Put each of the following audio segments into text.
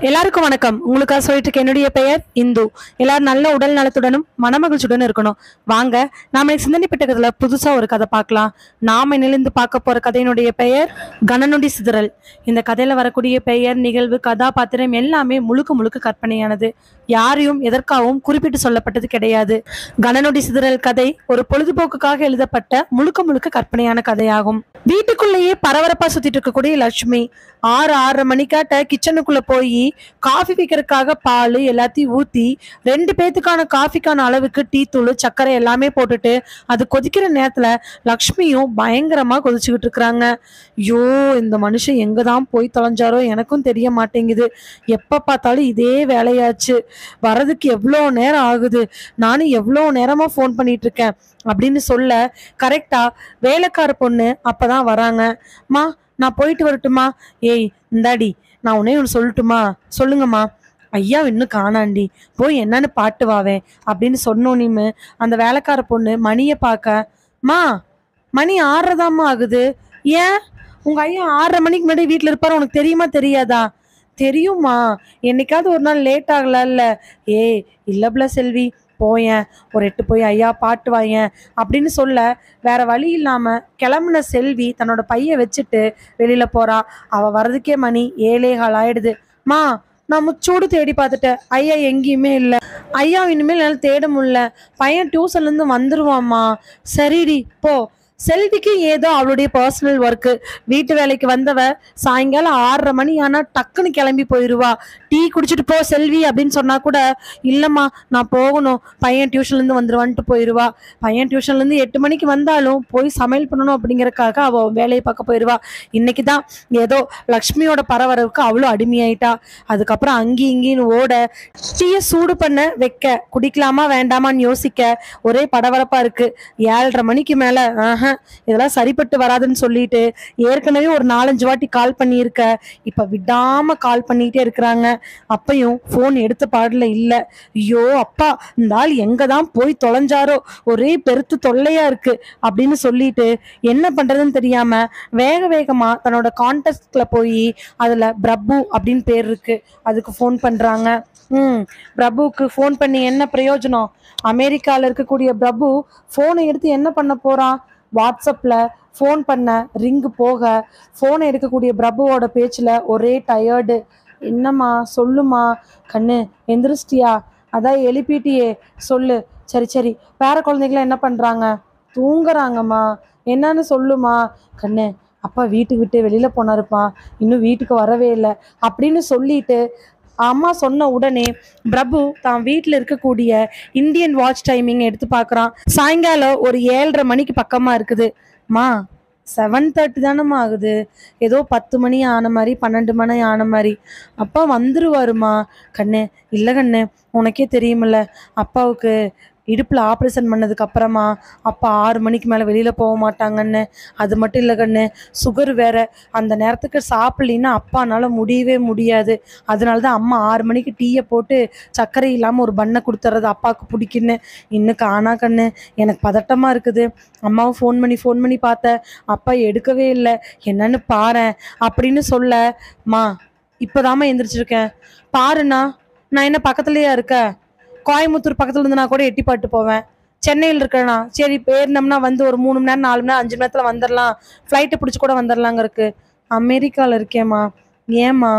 எல்லாருக்கும் வணக்கம். உங்களுக்காக சொல்லிட்டு இருக்க என்னுடைய பெயர் இந்து. எல்லாரும் நல்ல உடல் நலத்துடனும் மனமகிழ்ச்சியுடனும் இருக்கணும். வாங்க நாம சிந்தனை பெட்டகத்துல புதுசா ஒரு கதை பார்க்கலாம். நாம நிலந்து பார்க்க போற கதையினுடைய பெயர் கணநொடி சிதறல். இந்த கதையில வரக்கூடிய பெயர், நிகழ்வு, கதாபாத்திரம் எல்லாமே முழுக்க முழுக்க கற்பனையானது. யாரையும் எதற்காகவும் குறிப்பிட்டு சொல்லப்பட்டது கிடையாது. கணநொடி சிதறல் கதை ஒரு பொழுதுபோக்குக்காக எழுதப்பட்ட முழுக்க முழுக்க கற்பனையான கதையாகும். வீட்டுக்குள்ளேயே பரபரப்பா சுத்திட்டு இருக்கக்கூடிய லட்சுமி 6:30 மணிக்காட்ட கிச்சனுக்குள்ள போய் காஃபி வைக்கிறதுக்காக பால் எல்லாத்தையும் ஊத்தி 2 பேத்துக்கான காஃபிக்கான அளவுக்கு டீ தூள், சர்க்கரை எல்லாமே போட்டுட்டு அது கொதிக்கிற நேரத்துல லக்ஷ்மியும் பயங்கரமா கொதிச்சுக்கிட்டு இருக்கிறாங்க. ஐயோ, இந்த மனுஷன் எங்கதான் போய் தொலைஞ்சாரோ எனக்கும் தெரிய மாட்டேங்குது. எப்ப பார்த்தாலும் இதே வேலையாச்சு. வரதுக்கு எவ்வளோ நேரம் ஆகுது, நானும் எவ்வளோ நேரமா ஃபோன் பண்ணிட்டு இருக்கேன் அப்படின்னு சொல்ல கரெக்டா வேலைக்கார பொண்ணு அப்பதான் வராங்க. மா, நான் போயிட்டு வரட்டுமா? ஏய் இந்தாடி, நான் உன்னே ஒன்று சொல்லட்டுமா? சொல்லுங்கம்மா. ஐயா இன்னும் காணாண்டி, போய் என்னன்னு பாட்டு வாவே அப்படின்னு சொன்னோனிமே அந்த வேலைக்கார பொண்ணு மணியை பார்க்க, மா மணி 6:30 ஆகுது. ஏன் உங்க ஐயா 6:30 மணிக்கு முன்னாடி வீட்டில் இருப்பாரு, உனக்கு தெரியுமா தெரியாதா? தெரியுமா, என்னைக்காவது ஒரு நாள் லேட் ஆகல. ஏய் இல்லப்ல செல்வி, போயேன் ஒரு 8 போய் ஐயா பாட்டு வாயேன் அப்படின்னு சொல்ல வேற வழி இல்லாம கிளம்புன செல்வி தன்னோட பைய வச்சுட்டு வெளியில போறா. அவ வர்றதுக்கே மணி 7:15 ஆயிடுது. மா, நான் முச்சூடு தேடி பார்த்துட்டேன், ஐயா எங்கேயுமே இல்லை. ஐயா இனிமேல் என்னால் தேட முடியல, பையன் டியூஷன்ல இருந்து வந்துருவாம்மா. சரிடி போ. செல்விக்கு ஏதோ அவளுடைய பர்சனல் ஒர்க்கு. வீட்டு வேலைக்கு வந்தவ சாயங்காலம் 6:30 மணி ஆனா டக்குன்னு கிளம்பி போயிடுவா. டீ குடிச்சிட்டு போ செல்வி அப்படின்னு சொன்னா கூட இல்லம்மா நான் போகணும், பையன் டியூஷன்ல இருந்து வந்துருவான்ட்டு போயிடுவா. பையன் டியூஷன்ல இருந்து 8 மணிக்கு வந்தாலும் போய் சமையல் பண்ணணும் அப்படிங்கறக்காக அவ வேலையை பார்க்க போயிடுவா. இன்னைக்குதான் ஏதோ லக்ஷ்மியோட பரவரவுக்கு அவ்வளோ அடிமையாயிட்டா. அதுக்கப்புறம் அங்கேயும் இங்கேயும் ஓட, டீயை சூடு பண்ண வைக்க, குடிக்கலாமா வேண்டாமான்னு யோசிக்க ஒரே படபடப்பா இருக்கு. 7:30 மணிக்கு மேல இதெல்லாம் சரிப்பட்டு வராதுன்னு சொல்லிட்டு ஏற்கனவே ஒரு 4-5 வாட்டி கால் பண்ணியிருக்க. இப்ப விடாம கால் பண்ணிட்டே இருக்கிறாங்க. அப்பையும் போன் எடுத்த பாடல இல்ல. ஐயோ அப்பா, இந்த ஆள் எங்கதான் போய் தொலைஞ்சாரோ, ஒரே பெருத்து தொல்லையா இருக்கு அப்படின்னு சொல்லிட்டு என்ன பண்றதுன்னு தெரியாம வேக வேகமா தன்னோட கான்டாக்ட்ல போய் அதுல பிரபு அப்படின்னு பேர் இருக்கு, அதுக்கு போன் பண்றாங்க. பிரபுவுக்கு ஃபோன் பண்ணி என்ன பிரயோஜனம்? அமெரிக்காவில் இருக்கக்கூடிய பிரபு ஃபோனை எடுத்து என்ன பண்ண போறான்? வாட்ஸ்அப்பில் ஃபோன் பண்ண ரிங்கு போக ஃபோனை எடுக்கக்கூடிய பிரபுவோட பேச்சில் ஒரே டயர்டு. என்னம்மா சொல்லுமா, கண்ணு எந்திரிச்சிட்டியா? அதான் எழுப்பிட்டியே, சொல்லு. சரி சரி, வேற குழந்தைங்களாம் என்ன பண்ணுறாங்க? தூங்குறாங்கம்மா. என்னன்னு சொல்லுமா. கண்ணு அப்பா வீட்டுக்கு விட்டு வெளியில் போனாருப்பா, இன்னும் வீட்டுக்கு வரவே இல்லை அப்படின்னு சொல்லிட்டு அம்மா சொன்ன உடனே பிரபு தான் வீட்டில் இருக்கக்கூடிய இந்தியன் வாட்ச் டைமிங் எடுத்து பார்க்குறான். சாயங்காலம் ஒரு 7:30 மணிக்கு பக்கமாக இருக்குது. மா 7:30 தானம்மா ஆகுது, ஏதோ 10 மணி ஆன மாதிரி 12 மணி ஆன மாதிரி. அப்பா வந்துருவாருமா. கண்ணு இல்லை கண்ணு, உனக்கே தெரியுமில்ல அப்பாவுக்கு இடுப்பில் ஆப்ரேஷன் பண்ணதுக்கு அப்புறமா அப்பா 6 மணிக்கு மேலே வெளியில் போக மாட்டாங்கன்னு. அது மட்டும் இல்லை கண்ணு, சுகர் வேற. அந்த நேரத்துக்கு சாப்பிட்லின்னா அப்பானால முடியவே முடியாது. அதனால தான் அம்மா 6 மணிக்கு டீயை போட்டு சர்க்கரை இல்லாமல் ஒரு பண்ணை கொடுத்துறது அப்பாவுக்கு பிடிக்குன்னு. இன்னும் காணா கண்ணு, எனக்கு பதட்டமாக இருக்குது. அம்மாவை ஃபோன் பண்ணி பார்த்தேன், அப்பா எடுக்கவே இல்லை, என்னன்னு பாரேன் அப்படின்னு சொல்ல, மா இப்போதாம்மா எந்திரிச்சிருக்கேன், பாருண்ணா. நான் என்ன பக்கத்துலையா இருக்கேன்? கோயம்புத்தூர் பக்கத்துல இருந்து நான் கூட எட்டி பாட்டு போவேன். சென்னையில் இருக்கேண்ணா. சரி பேர்னம்னா வந்து ஒரு 3 மணி நேரம் 4 மணி நேரம் 5 மணி நேரத்தில் வந்துடலாம், ஃப்ளைட்டை பிடிச்சி கூட வந்துடலாங்க இருக்கு. அமெரிக்காவில் இருக்கேம்மா. ஏம்மா?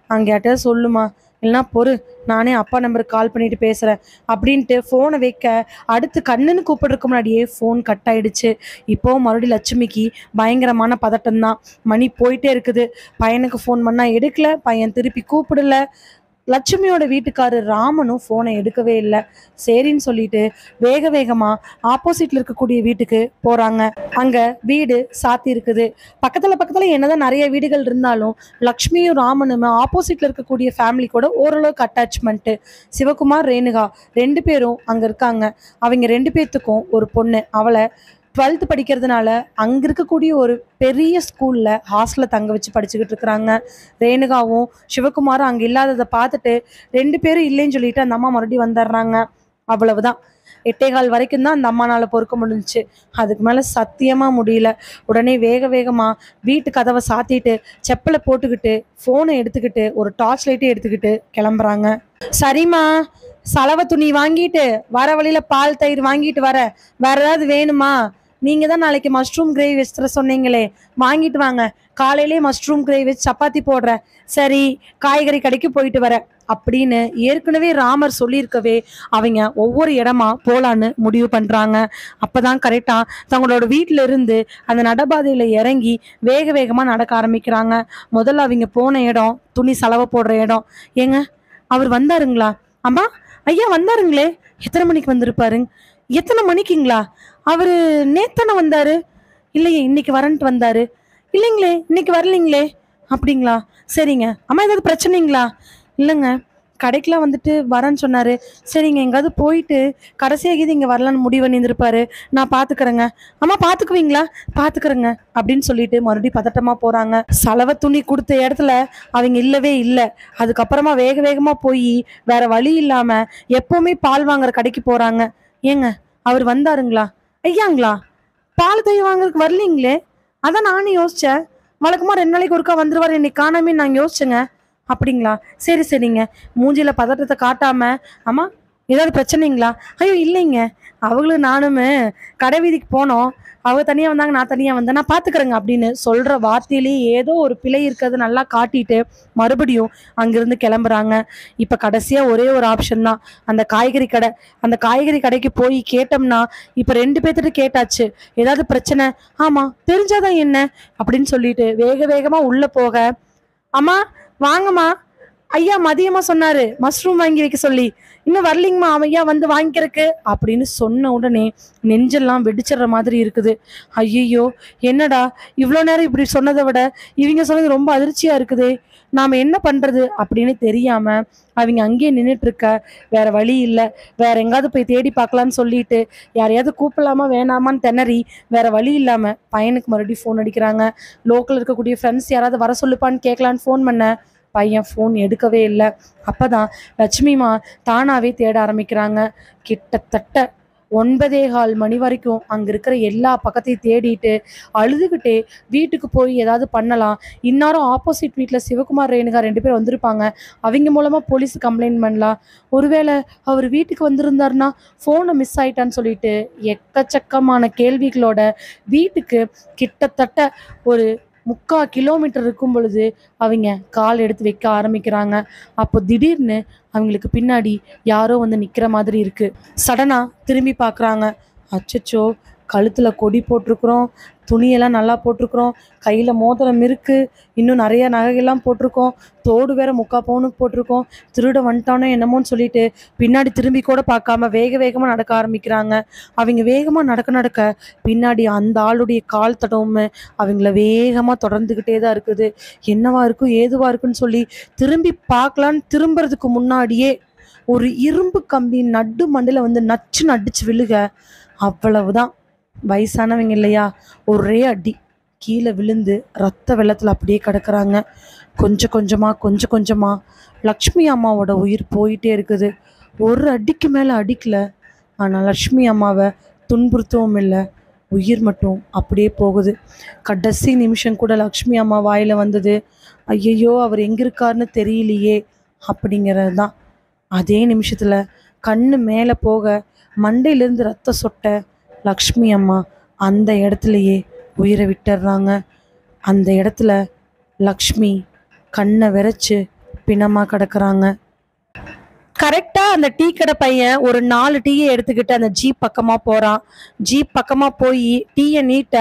அங்கே யார்ட்டையாவது சொல்லுமா, இல்லைனா பொறு, நானே அப்பா நம்பருக்கு கால் பண்ணிட்டு பேசுகிறேன் அப்படின்ட்டு ஃபோனை வைக்க அடுத்து கண்ணுன்னு கூப்பிட்றதுக்கு முன்னாடியே ஃபோன் கட் ஆயிடுச்சு. இப்போவும் மறுபடியும் லட்சுமிக்கு பயங்கரமான பதட்டம்தான். மணி போயிட்டே இருக்குது. பையனுக்கு ஃபோன் பண்ணால் எடுக்கல, பையன் திருப்பி கூப்பிடல. லட்சுமியோட வீட்டுக்காரர் ராமனும் ஃபோனை எடுக்கவே இல்லை. சரின்னு சொல்லிட்டு வேக வேகமா ஆப்போசிட்ல இருக்கக்கூடிய வீட்டுக்கு போறாங்க. அங்க வீடு சாத்தி இருக்குது. பக்கத்துல என்னதான் நிறைய வீடுகள் இருந்தாலும் லக்ஷ்மியும் ராமனும் ஆப்போசிட்ல இருக்கக்கூடிய ஃபேமிலி கூட ஓரளவுக்கு அட்டாச்மெண்ட். சிவகுமார், ரேணுகா 2 பேரும் அங்க இருக்காங்க. அவங்க 2 பேர்த்துக்கும் ஒரு பொண்ணு. அவளை 12th படிக்கிறதுனால அங்கே இருக்கக்கூடிய ஒரு பெரிய ஸ்கூலில் ஹாஸ்டலில் தங்க வச்சு படிச்சுக்கிட்டு இருக்கிறாங்க. ரேணுகாவும் சிவகுமாரும் அங்கே இல்லாததை பார்த்துட்டு 2 பேரும் இல்லைன்னு சொல்லிட்டு அந்த அம்மா மறுபடியும் வந்துடுறாங்க. அவ்வளவுதான். 8:15 வரைக்கும் தான் அந்த அம்மானால பொறுக்க முடிஞ்சுச்சு. அதுக்கு மேல சத்தியமா முடியல. உடனே வேக வேகமா வீட்டு கதவை சாத்திட்டு, செப்பலை போட்டுக்கிட்டு, போனை எடுத்துக்கிட்டு, ஒரு டார்ச் லைட்டையும் எடுத்துக்கிட்டு கிளம்புறாங்க. சரிம்மா, சலவை துணி வாங்கிட்டு வர வழியில பால் தயிர் வாங்கிட்டு வர. வேற ஏதாவது வேணுமா? நீங்க தான் நாளைக்கு மஷ்ரூம் கிரேவி வச்சு சொன்னீங்களே, வாங்கிட்டு வாங்க. காலையிலே மஷ்ரூம் கிரேவி வச்சு சப்பாத்தி போடுறேன். சரி, காய்கறி கடைக்கு போயிட்டு வர அப்படின்னு ஏற்கனவே ராமர் சொல்லியிருக்கவே அவங்க ஒவ்வொரு இடமா போலான்னு முடிவு பண்றாங்க. அப்பதான் கரெக்டா தங்களோட வீட்டுல இருந்து அந்த நடபாதையில இறங்கி வேக வேகமா நடக்க ஆரம்பிக்கிறாங்க. முதல்ல அவங்க போன இடம் துணி சலவை போடுற இடம். ஏங்க, அவர் வந்தாருங்களா? அம்மா, ஐயா வந்தாருங்களே. எத்தனை மணிக்கு வந்திருப்பாருங்க? எத்தனை மணிக்குங்களா? அவரு நேத்தானே வந்தாரு. இல்லையே, இன்னைக்கு வரன்ட்டு வந்தாரு. இல்லைங்களே, இன்னைக்கு வரலைங்களே. அப்படிங்களா? சரிங்க. அம்மா, ஏதாவது பிரச்சனைங்களா? இல்லைங்க, கடைக்கெலாம் வந்துட்டு வரேன்னு சொன்னாரு. சரிங்க, எங்காவது போயிட்டு கடைசியாகிது இங்கே வரலான்னு முடிவு பண்ணியிருந்திருப்பாரு. நான் பார்த்துக்கிறேங்க. அம்மா, பார்த்துக்குவீங்களா? பார்த்துக்கிறேங்க அப்படின்னு சொல்லிட்டு மறுபடியும் பதட்டமாக போகிறாங்க. சலவை துணி கொடுத்த இடத்துல அவங்க இல்லவே இல்லை. அதுக்கப்புறமா வேக வேகமாக போய் வேற வழி இல்லாமல் எப்போவுமே பால் வாங்குற கடைக்கு போகிறாங்க. ஏங்க, அவர் வந்தாருங்களா? ஐயாங்களா? பால் தயிர் வாங்குறதுக்கு வரலீங்களே. அதான் நானும் யோசிச்சேன். வழக்கமா 2 நாளைக்கு ஒருக்கா வந்துருவாரு, இன்னைக்கு காணாமே நான் யோசிச்சேங்க. அப்படிங்களா? சரி சரிங்க. மூஞ்சில பதட்டத்தை காட்டாம, அம்மா ஏதாவது பிரச்சனைங்களா? ஐயோ இல்லைங்க, அவங்களும் நானுமே கடை வீதிக்கு போனோம். அவங்க தனியா வந்தாங்க, நான் தனியா வந்தேன், நான் பாத்துக்கிறேங்க அப்படின்னு சொல்ற வார்த்தையிலேயே ஏதோ ஒரு பிழை இருக்கிறது நல்லா காட்டிட்டு மறுபடியும் அங்கிருந்து கிளம்புறாங்க. இப்ப கடைசியா ஒரே ஒரு ஆப்ஷன் தான், அந்த காய்கறி கடை. அந்த காய்கறி கடைக்கு போய் கேட்டோம்னா, இப்ப 2 பேர்த்துட்டு கேட்டாச்சு, ஏதாவது பிரச்சனை, ஆமா தெரிஞ்சாதான் என்ன அப்படின்னு சொல்லிட்டு வேக வேகமா உள்ள போக, அம்மா வாங்கம்மா, ஐயா மதியமா சொன்னாரு மஷ்ரூம் வாங்கி வைக்க சொல்லி, இன்னும் வரலிங்கம்மா ஐயா வந்து வாங்கிக்கிறதுக்கு அப்படின்னு சொன்ன உடனே நெஞ்செல்லாம் வெடிச்சிடுற மாதிரி இருக்குது. ஐயோ, என்னடா இவ்வளோ நேரம் இப்படி சொன்னதை விட இவங்க சொன்னது ரொம்ப அதிர்ச்சியா இருக்குதே, நாம என்ன பண்றது அப்படின்னு தெரியாம அவங்க அங்கேயே நின்றுட்டு இருக்க. வேற வழி இல்லை, வேற எங்காவது போய் தேடி பார்க்கலான்னு சொல்லிட்டு யாரையாவது கூப்பிடலாமா வேணாமான்னு திணறி வேற வழி இல்லாம பையனுக்கு மறுபடியும் ஃபோன் அடிக்கிறாங்க. லோக்கல் இருக்கக்கூடிய ஃப்ரெண்ட்ஸ் யாராவது வர சொல்லுப்பான்னு கேட்கலான்னு ஃபோன் பண்ண, பையன் ஃபோன் எடுக்கவே இல்லை. அப்பதான் லட்சுமிமா தானாவே தேட ஆரம்பிக்கிறாங்க. கிட்டத்தட்ட 9:15 மணி வரைக்கும் அங்க இருக்கிற எல்லா பக்கத்தையும் தேடிட்டு அழுதுகிட்டே வீட்டுக்கு போய் ஏதாவது பண்ணலாம். இன்னாரும் ஆப்போசிட் வீட்டில் சிவகுமார் ரேணுகா 2 பேர் வந்திருப்பாங்க, அவங்க மூலமா போலீஸ் கம்ப்ளைண்ட் பண்ணலாம். ஒருவேளை அவர் வீட்டுக்கு வந்திருந்தாருன்னா ஃபோனை மிஸ் ஆயிட்டான்னு சொல்லிட்டு எக்கச்சக்கமான கேள்விகளோட வீட்டுக்கு கிட்டத்தட்ட ஒரு 3/4 கிலோமீட்டர் இருக்கும் பொழுது அவங்க கால் எடுத்து வைக்க ஆரம்பிக்கிறாங்க. அப்போ திடீர்னு அவங்களுக்கு பின்னாடி யாரோ வந்து நிக்கிற மாதிரி இருக்கு. சடனா திரும்பி பார்க்குறாங்க. அச்சச்சோ, கழுத்துல கொடி போட்டிருக்கிறோம், துணியெல்லாம் நல்லா போட்டிருக்கிறோம், கையில மோதிரம் இருக்கு, இன்னும் நிறைய நகைகள்லாம் போட்டிருக்கோம், தோடு வேற 3/4 பவுனுக்கு போட்டிருக்கோம். திருட வந்துட்டானோ என்னமோன்னு சொல்லிட்டு பின்னாடி திரும்பி கூட பார்க்காம வேக வேகமா நடக்க ஆரம்பிக்கிறாங்க. அவங்க வேகமா நடக்க நடக்க பின்னாடி அந்த ஆளுடைய கால் தடவும் அவங்கள வேகமா தொடர்ந்துகிட்டே தான் இருக்குது. என்னவா இருக்கும் ஏதுவா இருக்குன்னு சொல்லி திரும்பி பார்க்கலான்னு திரும்புறதுக்கு முன்னாடியே ஒரு இரும்பு கம்பி நடு மண்டையில வந்து நச்சுன்னு அடிச்சு விழுக, அவ்வளவுதான். வயசானவங்க இல்லையா, ஒரே அடி கீழே விழுந்து ரத்த வெள்ளத்தில் அப்படியே கிடக்குறாங்க. கொஞ்சம் கொஞ்சமா லக்ஷ்மி அம்மாவோட உயிர் போயிட்டே இருக்குது. ஒரு அடிக்கு மேலே அடிக்கல, ஆனால் லக்ஷ்மி அம்மாவை துன்புறுத்தவும் இல்லை, உயிர் மட்டும் அப்படியே போகுது. கடைசி நிமிஷம் கூட லக்ஷ்மி அம்மா வாயில் வந்தது, ஐயையோ அவர் எங்கே இருக்காருன்னு தெரியலையே அப்படிங்கிறது தான். அதே நிமிஷத்தில் கண்ணு மேலே போக மண்டையிலேருந்து ரத்த சொட்ட லக்ஷ்மி அம்மா அந்த இடத்துலையே உயிரை விட்டுறாங்க. அந்த இடத்துல லக்ஷ்மி கண்ணை விரைச்சு பிணமா கிடக்குறாங்க. கரெக்டா அந்த டீ கடை பையன் ஒரு 4 டீயை எடுத்துக்கிட்டு அந்த ஜீப் பக்கமா போறான். ஜீப் பக்கமா போய் டீயை நீட்ட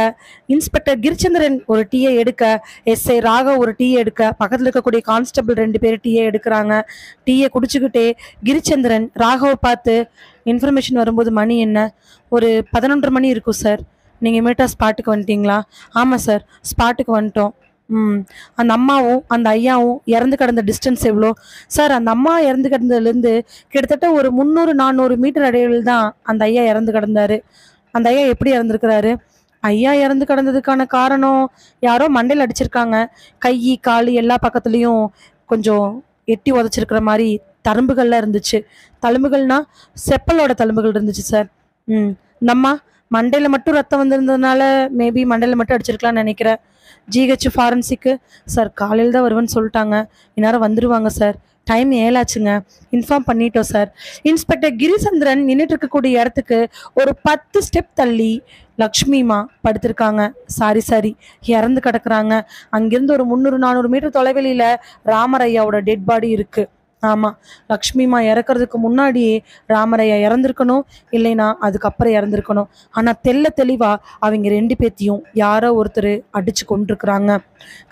இன்ஸ்பெக்டர் கிரிச்சந்திரன் ஒரு டீயை எடுக்க, எஸ்ஐ ராகவ் ஒரு டீ எடுக்க, பக்கத்துல இருக்கக்கூடிய கான்ஸ்டபிள் 2 பேர் டீயை எடுக்கிறாங்க. டீயை குடிச்சுக்கிட்டே கிரிச்சந்திரன் ராகவ் பார்த்து, இன்ஃபர்மேஷன் வரும்போது மணி என்ன? ஒரு 11:30 மணி இருக்கும் சார். நீங்கள் இமீடியட்டாக ஸ்பாட்டுக்கு வந்துட்டீங்களா? ஆமாம் சார், ஸ்பாட்டுக்கு வந்துட்டோம். அந்த அம்மாவும் அந்த ஐயாவும் இறந்து கிடந்த டிஸ்டன்ஸ் எவ்வளோ? சார், அந்த அம்மா இறந்து கிடந்ததுலேருந்து கிட்டத்தட்ட ஒரு 300-400 மீட்டர் இடைவெளியில் தான் அந்த ஐயா இறந்து கிடந்தாரு. அந்த ஐயா எப்படி இறந்துருக்கிறாரு? ஐயா இறந்து கிடந்ததுக்கான காரணம், யாரோ மண்டையில் அடிச்சிருக்காங்க, கை கால் எல்லா பக்கத்துலேயும் கொஞ்சம் எட்டி உதச்சிருக்கிற மாதிரி தழும்புகள்லாம் இருந்துச்சு. தழும்புகள்னா செப்பலோட தழும்புகள் இருந்துச்சு சார். நம்ம மண்டையில் மட்டும் ரத்தம் வந்திருந்ததுனால மேபி மண்டையில் மட்டும் அடிச்சிருக்கலாம்னு நினைக்கிறேன். ஜிஹெச் ஃபாரன்சிக்கு சார் காலையில் தான் வருவேன்னு சொல்லிட்டாங்க. இந்நேரம் வந்துடுவாங்க சார். டைம் 7 ஆச்சுங்க. இன்ஃபார்ம் பண்ணிட்டோம் சார். இன்ஸ்பெக்டர் கிரிசந்திரன் நின்றுட்டு இருக்கக்கூடிய இடத்துக்கு ஒரு 10 ஸ்டெப் தள்ளி லக்ஷ்மிமா படுத்திருக்காங்க. சாரி இறந்து கிடக்குறாங்க. அங்கிருந்து ஒரு 300-400 மீட்டர் தொலைவெளியில் ராமரையாவோட டெட் பாடி இருக்கு. ஆமாம், லக்ஷ்மிமா இறக்குறதுக்கு முன்னாடியே ராமரையா இறந்துருக்கணும், இல்லைன்னா அதுக்கப்புறம் இறந்துருக்கணும். ஆனால் தெளிவாக அவங்க 2 பேர்த்தையும் யாரோ ஒருத்தர் அடித்து கொண்டிருக்கிறாங்க.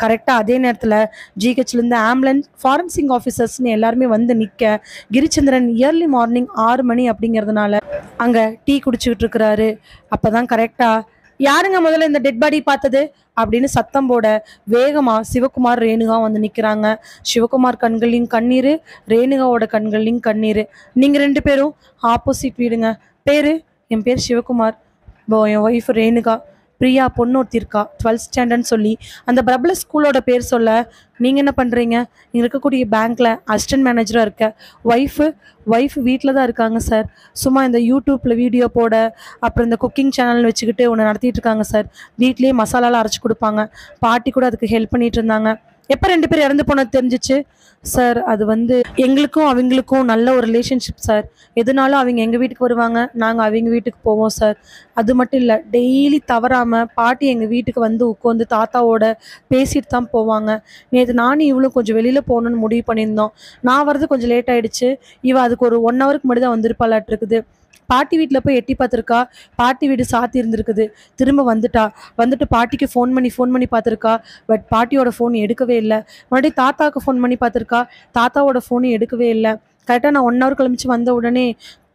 கரெக்டாக அதே நேரத்தில் ஜிஹெச்லேருந்து ஆம்புலன்ஸ் ஃபாரன்சிக் ஆஃபீஸர்ஸ்னு எல்லாருமே வந்து நிற்க, கிரிச்சந்திரன் இயர்லி மார்னிங் 6 மணி அப்படிங்கிறதுனால அங்கே டீ குடிச்சிக்கிட்டு இருக்கிறாரு. அப்போ தான் கரெக்டாக யாருங்க முதல்ல இந்த டெட் பாடி பார்த்தது அப்படின்னு சத்தம் போட வேகமாக சிவகுமார் ரேணுகா வந்து நிற்கிறாங்க. சிவகுமார் கண்கள்லையும் கண்ணீர், ரேணுகாவோட கண்கள்லையும் கண்ணீர். நீங்கள் 2 பேரும் ஆப்போசிட் வீடுங்க. என் பேர் சிவகுமார், என் ஒய்ஃப் ரேணுகா, பிரியா பொண்ணு ஒருத்தி இருக்கா 12th ஸ்டாண்டர்ட்னு சொல்லி அந்த பிரபல ஸ்கூலோட பேர் சொல்ல, நீங்கள் என்ன பண்ணுறீங்க? இங்கே இருக்கக்கூடிய பேங்க்கில் அசிஸ்டன்ட் மேனேஜராக இருக்க. ஒய்ஃபு வீட்டில் தான் இருக்காங்க சார். சும்மா இந்த யூடியூப்பில் வீடியோ போட, அப்புறம் இந்த குக்கிங் சேனல் வச்சுக்கிட்டு ஒன்று நடத்திட்டு இருக்காங்க சார். வீட்லேயே மசாலாலாம் அரைச்சி கொடுப்பாங்க. பாட்டி கூட அதுக்கு ஹெல்ப் பண்ணிட்டு இருந்தாங்க. எப்போ 2 பேர் இறந்து போனது தெரிஞ்சிச்சு சார்? அது வந்து எங்களுக்கும் அவங்களுக்கும் நல்ல ஒரு ரிலேஷன்ஷிப் சார். எதுனாலும் அவங்க எங்கள் வீட்டுக்கு வருவாங்க, நாங்கள் அவங்க வீட்டுக்கு போவோம் சார். அது மட்டும் இல்லை, டெய்லி தவறாமல் பாட்டி எங்கள் வீட்டுக்கு வந்து உட்காந்து தாத்தாவோட பேசிட்டு தான் போவாங்க. நேற்று நானும் இவளும் கொஞ்சம் வெளியில் போகணுன்னு முடிவு பண்ணியிருந்தோம். நான் வர்றது கொஞ்சம் லேட் ஆகிடுச்சு. அதுக்கு ஒரு 1 ஹவருக்கு முன்னாடி தான் வந்திருப்பாளாட்டு இருக்குது. பாட்டி வீட்டில் போய் எட்டி பார்த்துருக்கா. பாட்டி வீடு சாத்தி இருந்திருக்குது. திரும்ப வந்துட்டு பாட்டிக்கு ஃபோன் பண்ணி பார்த்துருக்கா. பட் பாட்டியோட ஃபோன் எடுக்கவே இல்லை. மறுபடியும் தாத்தாவுக்கு ஃபோன் பண்ணி பார்த்துருக்கா. தாத்தாவோட ஃபோனும் எடுக்கவே இல்லை. கரெக்டாக நான் 1 ஹவர் கழிச்சு வந்த உடனே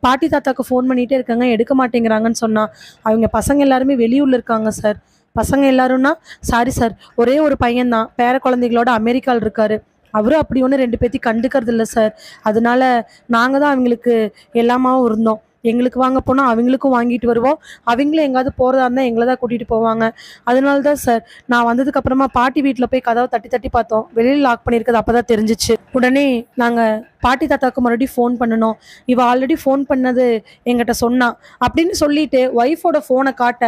பாட்டி தாத்தாவுக்கு ஃபோன் பண்ணிகிட்டே இருக்காங்க, எடுக்க மாட்டேங்கிறாங்கன்னு சொன்னால். அவங்க பசங்க எல்லாருமே வெளியூரில் இருக்காங்க சார். பசங்க எல்லாரும்னா சாரி சார், ஒரே ஒரு பையன்தான் பேர குழந்தைகளோட அமெரிக்காவில் இருக்காரு. அவரும் அப்படி ஒன்று 2 பேர்த்தையும் கண்டுக்கிறது இல்லை சார். அதனால நாங்கள் தான் அவங்களுக்கு எல்லாமாவும் இருந்தோம். எங்களுக்கு வாங்க போனால் அவங்களுக்கும் வாங்கிட்டு வருவோம். அவங்களும் எங்காவது போகிறதா இருந்தால் எங்களை தான் கூட்டிகிட்டு போவாங்க. அதனால தான் சார் நான் வந்ததுக்கப்புறமா பாட்டி வீட்டில் போய் கதவை தட்டி பார்த்தோம். வெளியில் லாக் பண்ணியிருக்கிறது அப்போ தான் தெரிஞ்சிச்சு. உடனே நாங்கள் பாட்டி தாத்தாவுக்கு மறுபடியும் ஃபோன் பண்ணணும். ஆல்ரெடி ஃபோன் பண்ணது எங்கிட்ட சொன்னா அப்படின்னு சொல்லிட்டு ஒய்ஃபோட ஃபோனை காட்ட,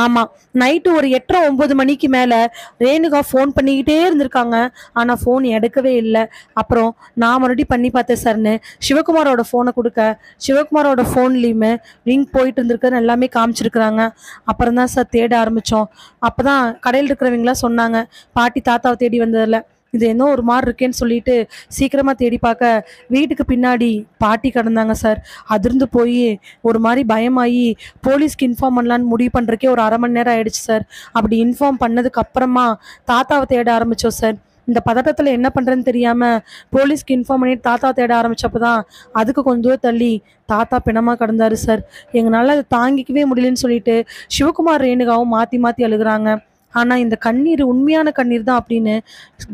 ஆமாம் நைட்டு ஒரு 8:30-9 மணிக்கு மேலே ரேணுகா ஃபோன் பண்ணிக்கிட்டே இருந்திருக்காங்க. ஆனால் ஃபோன் எடுக்கவே இல்லை. அப்புறம் நான் மறுபடியும் பண்ணி பார்த்தேன் சார்னு சிவகுமாரோட ஃபோனை கொடுக்க, சிவகுமாரோட ஃபோன்லேயுமே ரிங் போயிட்டு இருந்திருக்குன்னு எல்லாமே காமிச்சிருக்கிறாங்க. அப்புறம் தான் சார் தேட ஆரம்பித்தோம். அப்போ தான் கடையில் இருக்கிறவங்களாம் சொன்னாங்க, பாட்டி தாத்தாவை தேடி வந்ததில்ல, இது என்ன ஒரு மாதிரி இருக்கேன்னு சொல்லிட்டு சீக்கிரமாக தேடி பார்க்க வீட்டுக்கு பின்னாடி பாட்டி கிடந்தாங்க சார். அதிர்ந்து போய் ஒரு மாதிரி பயமாகி போலீஸ்க்கு இன்ஃபார்ம் பண்ணலான்னு முடிவு பண்ணுறக்கே ஒரு 1/2 மணி நேரம் ஆயிடுச்சு சார். அப்படி இன்ஃபார்ம் பண்ணதுக்கு அப்புறமா தாத்தாவை தேட ஆரம்பித்தோம் சார். இந்த பதட்டத்தில் என்ன பண்ணுறதுன்னு தெரியாமல் போலீஸ்க்கு இன்ஃபார்ம் பண்ணிட்டு தாத்தா தேட ஆரம்பித்தப்போ தான் அதுக்கு கொஞ்சம் தூரம் தள்ளி தாத்தா பிணமாக கிடந்தாரு சார். எங்களால் அதை தாங்கிக்கவே முடியலன்னு சொல்லிட்டு சிவகுமார் ரேணுகாவும் மாற்றி அழுகுறாங்க. ஆனால் இந்த கண்ணீர் உண்மையான கண்ணீர் தான் அப்படின்னு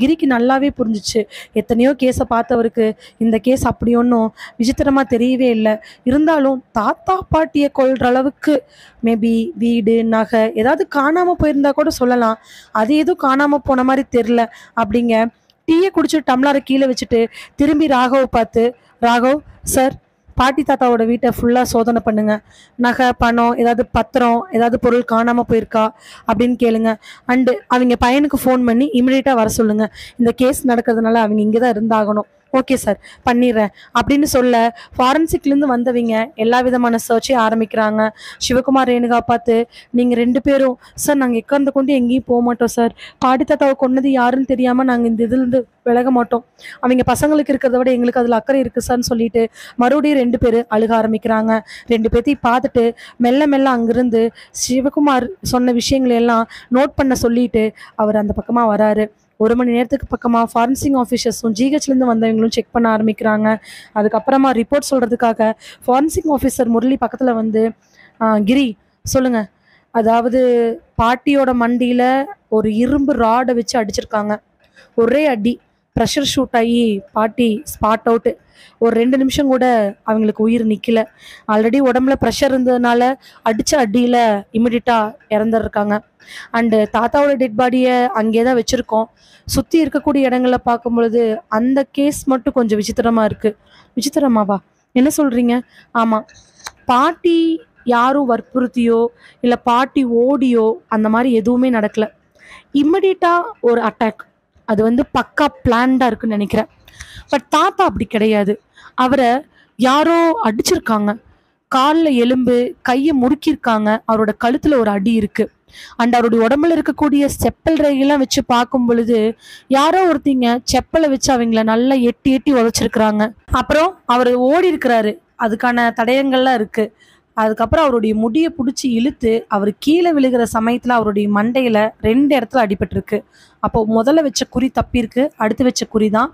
கிரிக்கு நல்லாவே புரிஞ்சிச்சு. எத்தனையோ கேஸை பார்த்தவருக்கு இந்த கேஸ் அப்படி ஒன்றும் விசித்திரமாக தெரியவே இல்லை. இருந்தாலும் தாத்தா பாட்டியை கொள்கிற அளவுக்கு மேபி வீடு நகை ஏதாவது காணாமல் போயிருந்தா கூட சொல்லலாம். அது எதுவும் காணாமல் போன மாதிரி தெரில அப்படிங்க. டீயை குடிச்சிட்டு டம்ளரை கீழே வச்சுட்டு திரும்பி ராகவை பார்த்து, ராகவ் சார், பாட்டி தாத்தாவோட வீட்டை ஃபுல்லாக சோதனை பண்ணுங்க. நகை பணம் ஏதாவது பத்திரம் ஏதாவது பொருள் காணாமல் போயிருக்கா அப்படின்னு கேளுங்க. அண்டு அவங்க பையனுக்கு ஃபோன் பண்ணி இமிடியேட்டாக வர சொல்லுங்கள். இந்த கேஸ் நடக்கிறதுனால அவங்க இங்கே தான் இருந்தாகணும். ஓகே சார் பண்ணிடுறேன் அப்படின்னு சொல்ல, ஃபாரன்சிக்லேருந்து வந்தவங்க எல்லா விதமான சர்ச்சையும் ஆரம்பிக்கிறாங்க. சிவகுமார் ரேணுகா பார்த்து, நீங்கள் 2 பேரும் சார் நாங்கள் எக்கர்ந்து கொண்டு எங்கேயும் போக மாட்டோம் சார். பாட்டி தாத்தாவை கொன்னது யாருன்னு தெரியாமல் நாங்கள் இந்த இதுலேருந்து விலக மாட்டோம். அவங்க பசங்களுக்கு இருக்கிறத விட எங்களுக்கு அதில் அக்கறை இருக்குது சார்ன்னு சொல்லிட்டு மறுபடியும் 2 பேர் அழுக ஆரம்பிக்கிறாங்க. 2 பேர்த்தையும் பார்த்துட்டு மெல்ல அங்கிருந்து சிவகுமார் சொன்ன விஷயங்களை எல்லாம் நோட் பண்ண சொல்லிட்டு அவர் அந்த பக்கமாக வராரு. 1 மணி நேரத்துக்கு பக்கமாக ஃபாரன்சிக் ஆஃபீஸர்ஸும் ஜிஹெச்லேருந்து வந்தவங்களும் செக் பண்ண ஆரம்பிக்கிறாங்க. அதுக்கப்புறமா ரிப்போர்ட் சொல்கிறதுக்காக ஃபாரன்சிக் ஆஃபீஸர் முரளி பக்கத்தில் வந்து, கிரி சொல்லுங்கள், அதாவது பாட்டியோட மண்டியில் ஒரு இரும்பு ராடை வச்சு அடிச்சிருக்காங்க. ஒரே அடி, ப்ரெஷர் ஷூட் ஆகி பாட்டி ஸ்பாட் அவுட்டு. ஒரு 2 நிமிஷம் கூட அவங்களுக்கு உயிர் நிற்கல. ஆல்ரெடி உடம்புல ப்ரெஷர் இருந்ததுனால அடித்த அடியில் இமிடியட்டாக இறந்துருக்காங்க. அண்டு தாத்தாவோட டெட் பாடியை அங்கே தான் வச்சுருக்கோம். சுற்றி இருக்கக்கூடிய இடங்களை பார்க்கும் பொழுது அந்த கேஸ் மட்டும் கொஞ்சம் விசித்திரமாக இருக்குது. விசித்திரமாவா? என்ன சொல்கிறீங்க? ஆமாம், பாட்டி யாரும் வற்புறுத்தியோ இல்லை பாட்டி ஓடியோ அந்த மாதிரி எதுவுமே நடக்கலை. இம்மிடியட்டாக ஒரு அட்டாக். அது பக்கா பிளான்டாக இருக்குன்னு நினைக்கிறேன். பட் தாத்தா அப்படி கிடையாது. அவரை யாரோ அடிச்சிருக்காங்க. காலில் எலும்பு, கையை முறுக்கியிருக்காங்க. அவரோட கழுத்தில் ஒரு அடி இருக்குது. அண்ட் அவருடைய உடம்புல இருக்கக்கூடிய செப்பல் ரேகையெல்லாம் வச்சு பார்க்கும் பொழுது யாரோ ஒருத்திங்க செப்பலை வச்சு அவங்கள நல்லா எட்டி எட்டி உதச்சிருக்கிறாங்க. அப்புறம் அவர் ஓடி இருக்கிறாரு, அதுக்கான தடயங்கள்லாம் இருக்குது. அதுக்கப்புறம் அவருடைய முடியை பிடிச்சி இழுத்து அவர் கீழே விழுகிற சமயத்தில் அவருடைய மண்டையில் 2 இடத்துல அடிபட்டிருக்கு. அப்போது முதல்ல வச்ச குறி தப்பியிருக்கு, அடுத்து வச்ச குறி தான்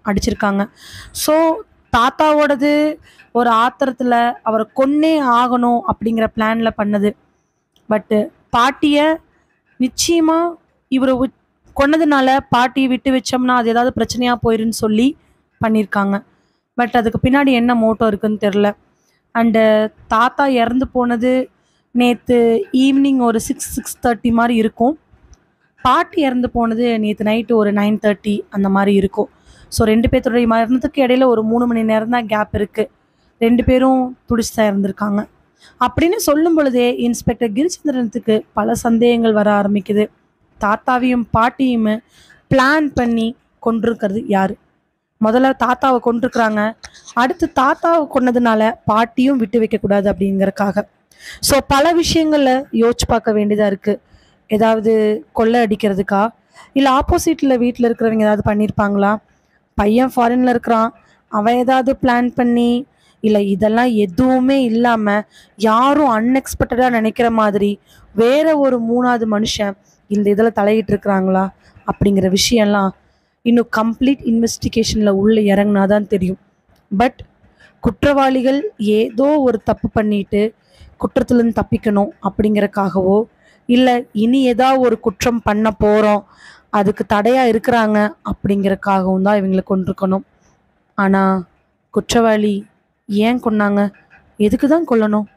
அடிச்சிருக்காங்க. ஸோ தாத்தாவோடது ஒரு ஆத்திரத்தில் அவரை கொன்னே ஆகணும் அப்படிங்கிற பிளானில் பண்ணது. பட்டு பாட்டியை நிச்சயமாக இவரை கொன்னதுனால பாட்டியை விட்டு வச்சோம்னா அது ஏதாவது பிரச்சனையாக போயிருன்னு சொல்லி பண்ணியிருக்காங்க. பட் அதுக்கு பின்னாடி என்ன மோட்டோ இருக்குன்னு தெரில. அண்டு தாத்தா இறந்து போனது நேற்று ஈவினிங் ஒரு 6:30 மாதிரி இருக்கும். பாட்டி இறந்து போனது நேற்று நைட்டு ஒரு 9:30 அந்த மாதிரி இருக்கும். ஸோ 2 பேர்த்தோடைய மரணத்துக்கு இடையில ஒரு 3 மணி நேரம் தான் கேப் இருக்குது. 2 பேரும் துடிச்சு தான் இறந்துருக்காங்க. அப்படின்னு சொல்லும் பொழுதே இன்ஸ்பெக்டர் கிரிச்சந்திரனுக்கு பல சந்தேகங்கள் வர ஆரம்பிக்குது. தாத்தாவையும் பாட்டியும் பிளான் பண்ணி கொண்டிருக்கிறது யார்? முதல்ல தாத்தாவை கொண்டிருக்கிறாங்க, அடுத்து தாத்தாவை கொன்னதுனால பாட்டியும் விட்டு வைக்கக்கூடாது அப்படிங்கிறக்காக. ஸோ பல விஷயங்களில் யோசிச்சு பார்க்க வேண்டியதாக இருக்குது. ஏதாவது கொள்ளை அடிக்கிறதுக்கா, இல்லை ஆப்போசிட்டில் வீட்டில் இருக்கிறவங்க ஏதாவது பண்ணியிருப்பாங்களா? பையன் ஃபாரினில் இருக்கிறான், அவன் ஏதாவது பிளான் பண்ணி, இல்லை இதெல்லாம் எதுவுமே இல்லாமல் யாரும் அன்எக்ஸ்பெக்டடாக நினைக்கிற மாதிரி வேற ஒரு 3வது மனுஷன் இந்த இதில் தலையிட்டு இருக்கிறாங்களா அப்படிங்கிற விஷயம்லாம் இன்னும் கம்ப்ளீட் இன்வெஸ்டிகேஷனில் உள்ளே இறங்கினா தான் தெரியும். பட் குற்றவாளிகள் ஏதோ ஒரு தப்பு பண்ணிட்டு குற்றத்துலேருந்து தப்பிக்கணும் அப்படிங்கிறக்காகவோ, இல்லை இனி ஏதாவது ஒரு குற்றம் பண்ண போகிறோம் அதுக்கு தடையாக இருக்கிறாங்க அப்படிங்கிறக்காகவும் தான் இவங்களை கொண்டிருக்கணும். ஆனால் குற்றவாளி ஏன் கொன்னாங்க? எதுக்கு தான் கொல்லணும்?